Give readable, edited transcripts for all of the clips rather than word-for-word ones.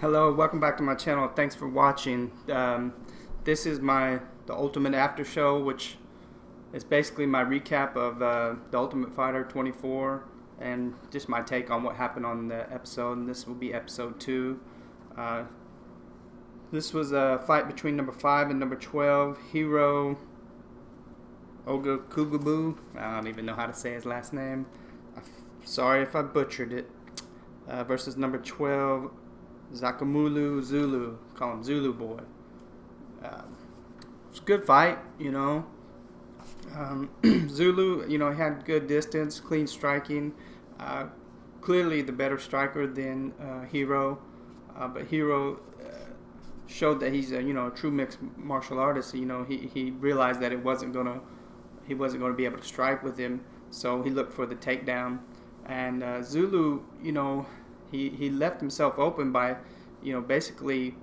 Hello, welcome back to my channel. Thanks for watching. This is the Ultimate After Show, which is basically my recap of the Ultimate Fighter 24 and just my take on what happened on the episode. And this will be episode 2. This was a fight between number 5 and number 12, Hiro Ogakugabu. I don't even know how to say his last name. Sorry if I butchered it. Versus number 12, Zakamulu Zulu, call him Zulu Boy. It's a good fight, Zulu, he had good distance, clean striking. Clearly the better striker than Hiro, but Hiro showed that he's a true mixed martial artist. He realized that he wasn't gonna be able to strike with him, so he looked for the takedown. And Zulu, he left himself open by, basically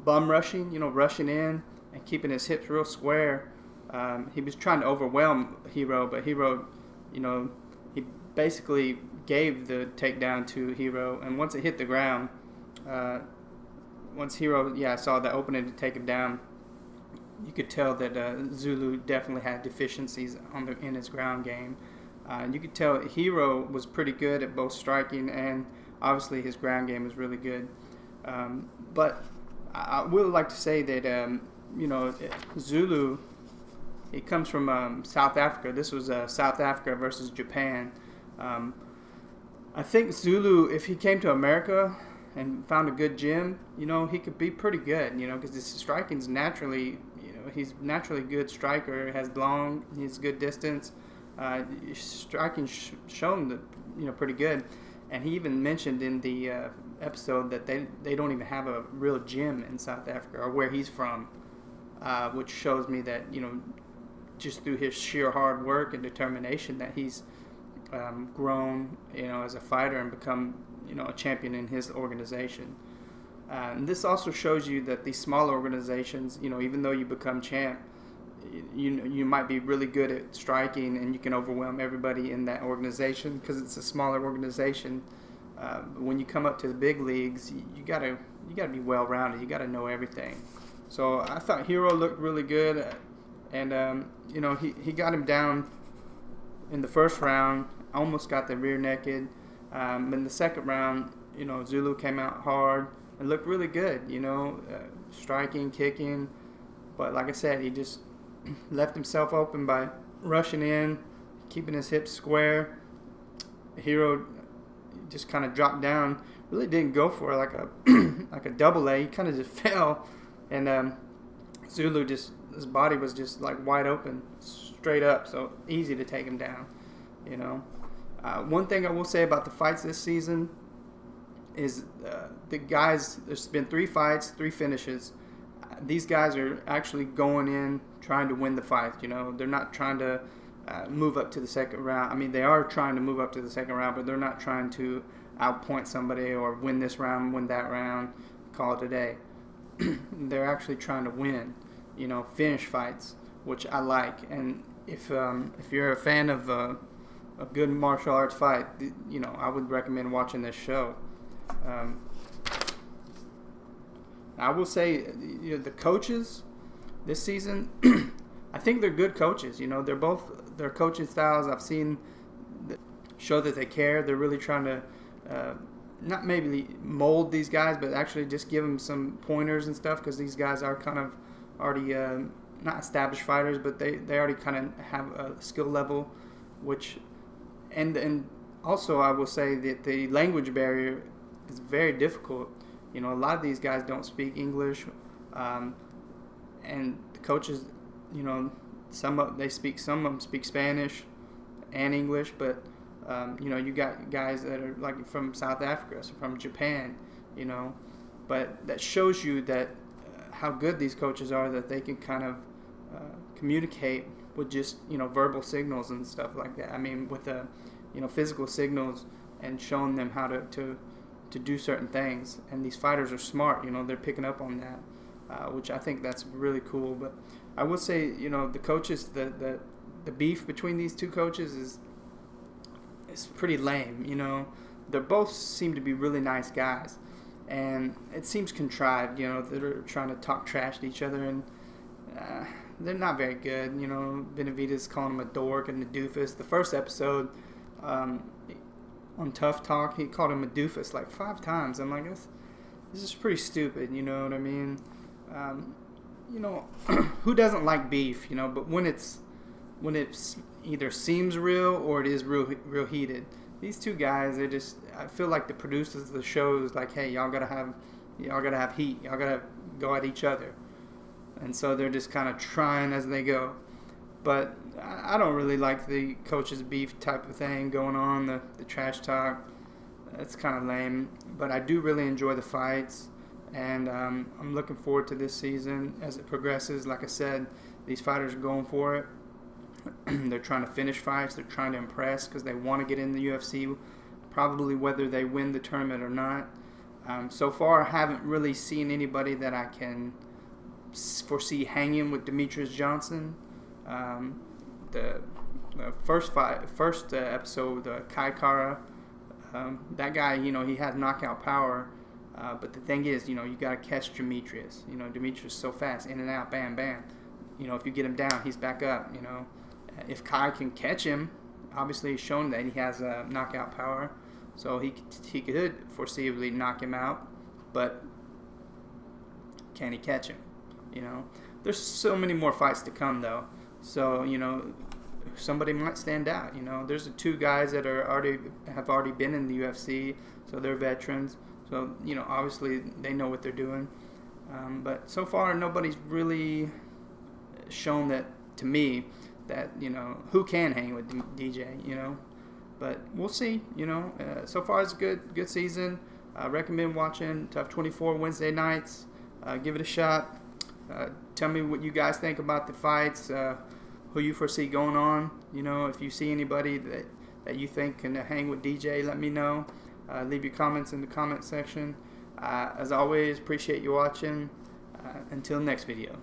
bum rushing, rushing in and keeping his hips real square. He was trying to overwhelm Hiro, but Hiro, he basically gave the takedown to Hiro. And once it hit the ground, once Hiro, saw the opening to take him down, you could tell that Zulu definitely had deficiencies in his ground game. You could tell Hiro was pretty good at both striking and obviously his ground game was really good. But I would like to say that, Zulu, he comes from South Africa. This was South Africa versus Japan. I think Zulu, if he came to America and found a good gym, he could be pretty good, because his striking's naturally, he's naturally good striker, has good distance. Striking shown that pretty good, and he even mentioned in the episode that they don't even have a real gym in South Africa or where he's from, which shows me that just through his sheer hard work and determination that he's grown as a fighter and become a champion in his organization. And this also shows you that these smaller organizations, even though you become champ, you might be really good at striking and you can overwhelm everybody in that organization because it's a smaller organization. When you come up to the big leagues, you gotta be well rounded. You gotta know everything. So I thought Hiro looked really good, and he got him down in the first round. Almost got the rear naked. In the second round, Zulu came out hard and looked really good. Striking, kicking, but like I said, he just left himself open by rushing in, keeping his hips square. Hiro just kind of dropped down, really didn't go for it like a double A. He kind of just fell, and Zulu his body was just like wide open, straight up, so easy to take him down. One thing I will say about the fights this season is the guys. There's been 3 fights, 3 finishes. These guys are actually going in trying to win the fight. They're not trying to move up to the second round. I mean, they are trying to move up to the second round, but they're not trying to outpoint somebody or win this round, win that round, call it a day. They're actually trying to win, finish fights, which I like. And if you're a fan of a good martial arts fight, I would recommend watching this show. I will say, the coaches this season, I think they're good coaches. Their coaching styles I've seen show that they care. They're really trying to not maybe mold these guys, but actually just give them some pointers and stuff, because these guys are kind of already not established fighters, but they already kind of have a skill level, which and also I will say that the language barrier is very difficult. A lot of these guys don't speak English, and the coaches, some of them speak Spanish and English, but you got guys that are like from South Africa, so from Japan, but that shows you that how good these coaches are, that they can kind of communicate with just verbal signals and stuff like that. I mean, with physical signals, and showing them how to do certain things. And these fighters are smart, they're picking up on that, which I think that's really cool. But I would say, the coaches, the beef between these 2 coaches is pretty lame. They both seem to be really nice guys, and it seems contrived. You know, they're trying to talk trash to each other, and they're not very good. You know, Benavidez calling him a dork and a doofus. The first episode on Tough Talk, he called him a doofus like 5 times. I'm like, this is pretty stupid. You know what I mean? You know, who doesn't like beef? You know, but when it's either seems real or it is real heated. These two guys, I feel like the producers of the show is like, hey, y'all gotta have heat. Y'all gotta go at each other. And so they're just kind of trying as they go. But I don't really like the coaches beef type of thing going on, the trash talk. It's kind of lame. But I do really enjoy the fights. And I'm looking forward to this season as it progresses. Like I said, these fighters are going for it. They're trying to finish fights. They're trying to impress because they want to get in the UFC, probably whether they win the tournament or not. So far, I haven't really seen anybody that I can foresee hanging with Demetrius Johnson. The first episode, Kai Kara, that guy, you know, he has knockout power. But the thing is, you know, you got to catch Demetrius. You know, Demetrius is so fast, in and out, bam, bam. You know, if you get him down, he's back up, you know. If Kai can catch him, obviously he's shown that he has knockout power, so he could foreseeably knock him out. But can he catch him? You know, there's so many more fights to come though. So you know, somebody might stand out. You know, there's the 2 guys that have already been in the UFC, so they're veterans. So you know, obviously they know what they're doing. But so far, nobody's really shown that to me. That, you know, who can hang with DJ, you know. But we'll see, you know. So far it's a good season. I recommend watching TUF 24 Wednesday nights. Give it a shot. Tell me what you guys think about the fights, who you foresee going on. You know, if you see anybody that you think can hang with DJ, let me know. Leave your comments in the comment section. As always, appreciate you watching. Until next video.